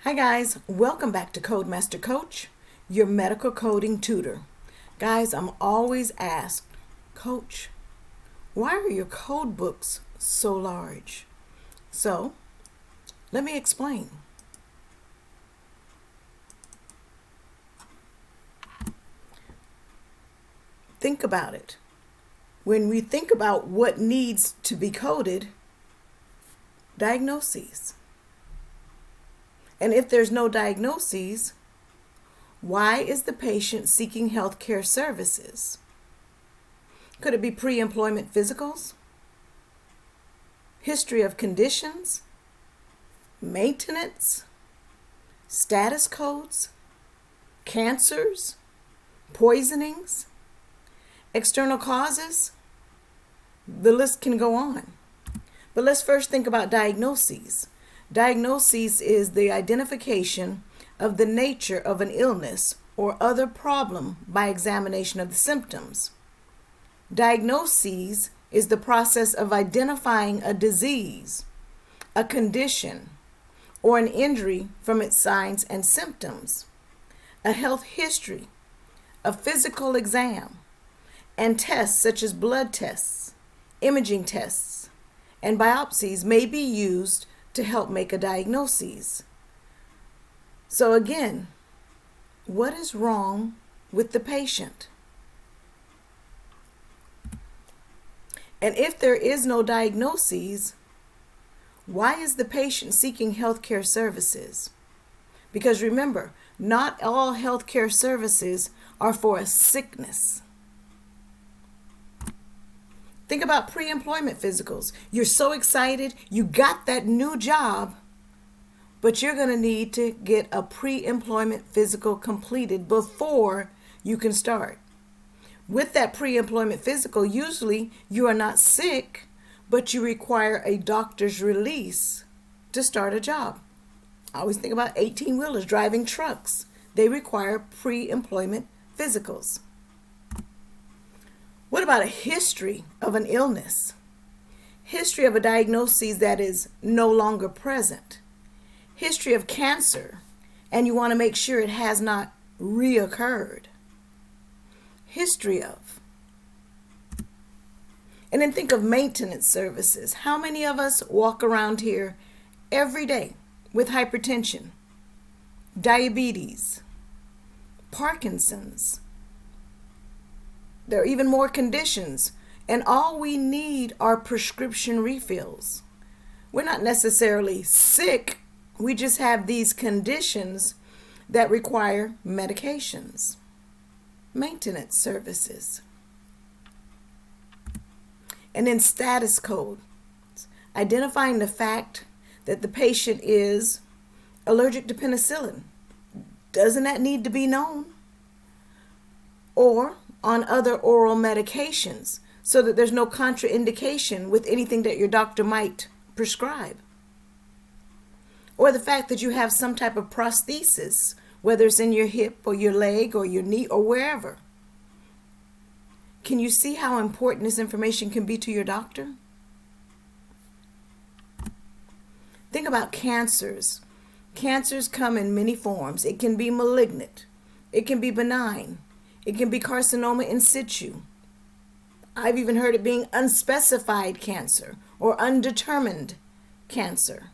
Hi guys, welcome back to Codemaster Coach, your medical coding tutor. Guys, I'm always asked, Coach, why are your code books so large? So, let me explain. Think about it. When we think about what needs to be coded, diagnoses. And if there's no diagnoses, why is the patient seeking health care services? Could it be pre-employment physicals? History of conditions? Maintenance? Status codes? Cancers? Poisonings? External causes? The list can go on. But let's first think about diagnoses. Diagnosis is the identification of the nature of an illness or other problem by examination of the symptoms. Diagnoses is the process of identifying a disease, a condition, or an injury from its signs and symptoms. A health history, a physical exam, and tests such as blood tests, imaging tests, and biopsies may be used to help make a diagnosis. So again, what is wrong with the patient? And if there is no diagnosis, why is the patient seeking healthcare services? Because remember, not all healthcare services are for a sickness. Think about pre-employment physicals. You're so excited, you got that new job, but you're going to need to get a pre-employment physical completed before you can start. With that pre-employment physical, usually you are not sick, but you require a doctor's release to start a job. I always think about 18-wheelers driving trucks. They require pre-employment physicals. What about a history of an illness? History of a diagnosis that is no longer present. History of cancer, and you want to make sure it has not reoccurred. History of. And then think of maintenance services. How many of us walk around here every day with hypertension, diabetes, Parkinson's? There are even more conditions, and all we need are prescription refills. We're not necessarily sick, we just have these conditions that require medications. Maintenance services. And then status code, identifying the fact that the patient is allergic to penicillin. Doesn't that need to be known? Or on other oral medications so that there's no contraindication with anything that your doctor might prescribe. Or the fact that you have some type of prosthesis, whether it's in your hip or your leg or your knee or wherever. Can you see how important this information can be to your doctor? Think about cancers. Cancers come in many forms. It can be malignant. It can be benign. It can be carcinoma in situ. I've even heard it being unspecified cancer or undetermined cancer.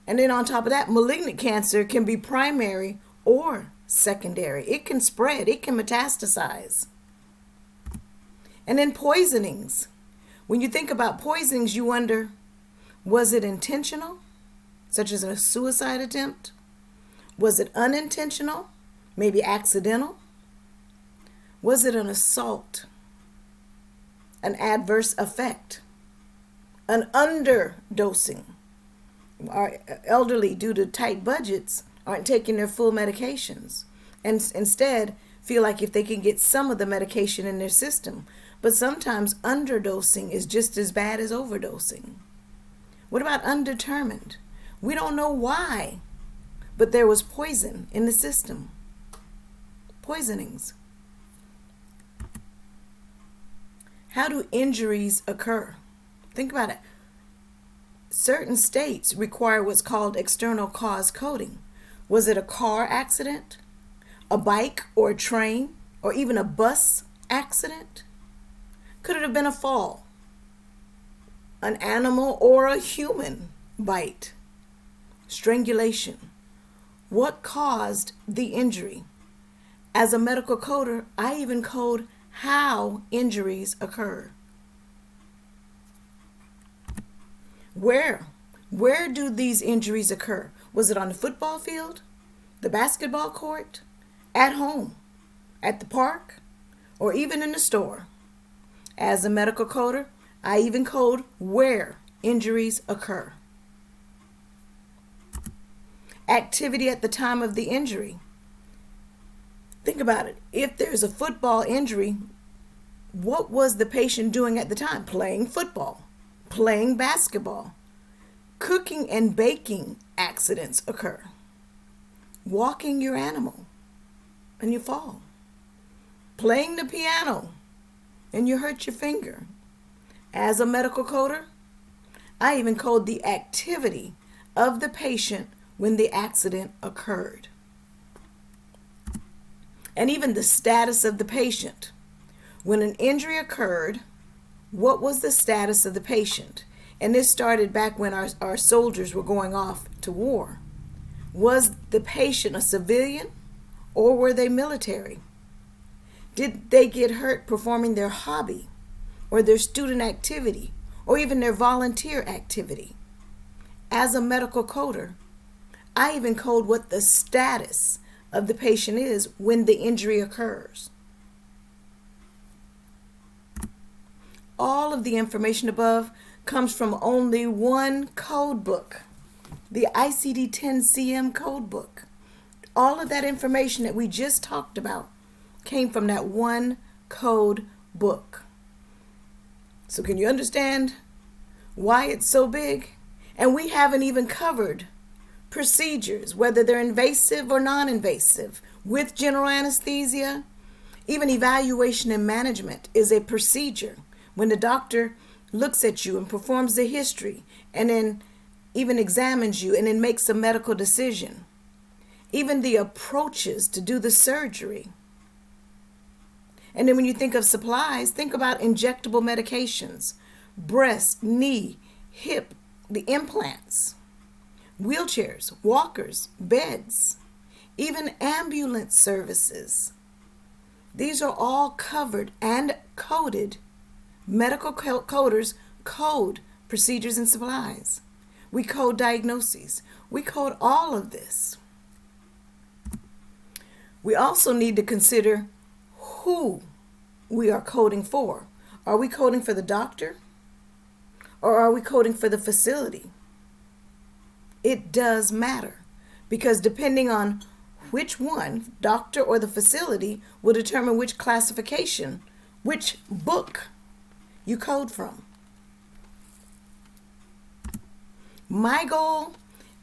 And then on top of that, malignant cancer can be primary or secondary. It can spread. It can metastasize. And then poisonings. When you think about poisonings, you wonder, was it intentional, such as a suicide attempt? Was it unintentional, maybe accidental? Was it an assault, an adverse effect, an underdosing? Our elderly, due to tight budgets, aren't taking their full medications and instead feel like if they can get some of the medication in their system. But sometimes underdosing is just as bad as overdosing. What about undetermined? We don't know why, but there was poison in the system. Poisonings. How do injuries occur? Think about it. certain states require what's called external cause coding. Was it a car accident, a bike or a train, or even a bus accident? Could it have been a fall, an animal or a human bite, strangulation? What caused the injury? As a medical coder, I even code how injuries occur. Where do these injuries occur? Was it on the football field, the basketball court, at home, at the park, or even in the store? As a medical coder, I even code where injuries occur. Activity at the time of the injury. Think about it. If there's a football injury, what was the patient doing at the time? Playing football, playing basketball. Cooking and baking accidents occur. Walking your animal and you fall. Playing the piano and you hurt your finger. As a medical coder, I even code the activity of the patient when the accident occurred. And even the status of the patient. When an injury occurred, what was the status of the patient? And this started back when our soldiers were going off to war. Was the patient a civilian or were they military? Did they get hurt performing their hobby or their student activity or even their volunteer activity? As a medical coder, I even code what the status of the patient is when the injury occurs. All of the information above comes from only one code book, the ICD-10-CM Code Book. All of that information that we just talked about came from that one code book. So can you understand why it's so big? And we haven't even covered procedures, whether they're invasive or non-invasive, with general anesthesia. Even evaluation and management is a procedure. When the doctor looks at you and performs the history and then even examines you and then makes a medical decision. Even the approaches to do the surgery. And then when you think of supplies, think about injectable medications, breast, knee, hip, the implants, wheelchairs, walkers, beds, even ambulance services. These are all covered and coded. Medical coders code procedures and supplies. We code diagnoses. We code all of this. We also need to consider who we are coding for. Are we coding for the doctor? Or are we coding for the facility? It does matter, because depending on which one, doctor or the facility, will determine which classification, which book you code from. My goal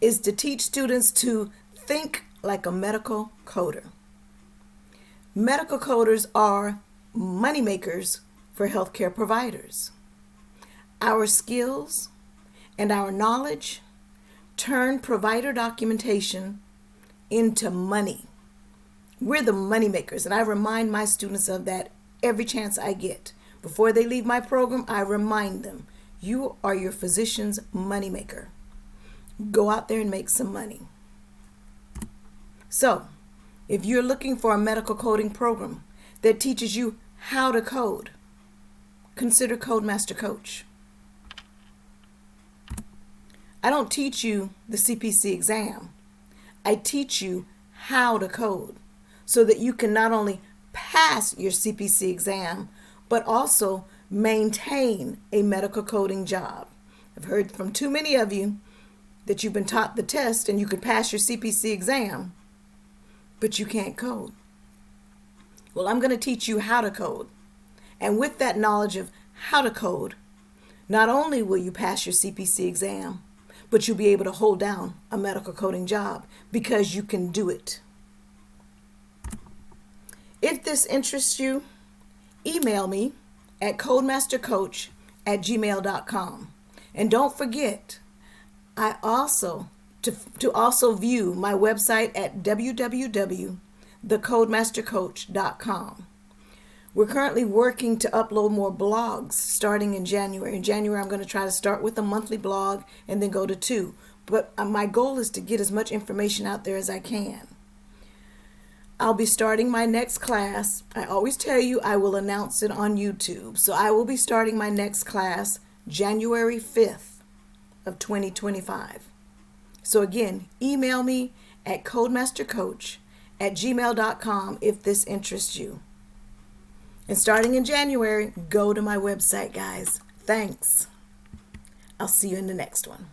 is to teach students to think like a medical coder. Medical coders are money makers for healthcare providers. Our skills and our knowledge turn provider documentation into money. We're the money makers, and I remind my students of that every chance I get. Before they leave my program, I remind them, you are your physician's money maker. Go out there and make some money. So, if you're looking for a medical coding program that teaches you how to code, consider Codemaster Coach. I don't teach you the CPC exam. I teach you how to code so that you can not only pass your CPC exam, but also maintain a medical coding job. I've heard from too many of you that you've been taught the test and you could pass your CPC exam, but you can't code. Well, I'm going to teach you how to code. And with that knowledge of how to code, not only will you pass your CPC exam, but you'll be able to hold down a medical coding job because you can do it. If this interests you, email me at codemastercoach@gmail.com. And don't forget, I also to also view my website at www.thecodemastercoach.com. We're currently working to upload more blogs starting in January. In January, I'm going to try to start with a monthly blog and then go to 2. But my goal is to get as much information out there as I can. I'll be starting my next class. I always tell you I will announce it on YouTube. So I will be starting my next class January 5th of 2025. So again, email me at codemastercoach@gmail.com if this interests you. And starting in January, go to my website, guys. Thanks. I'll see you in the next one.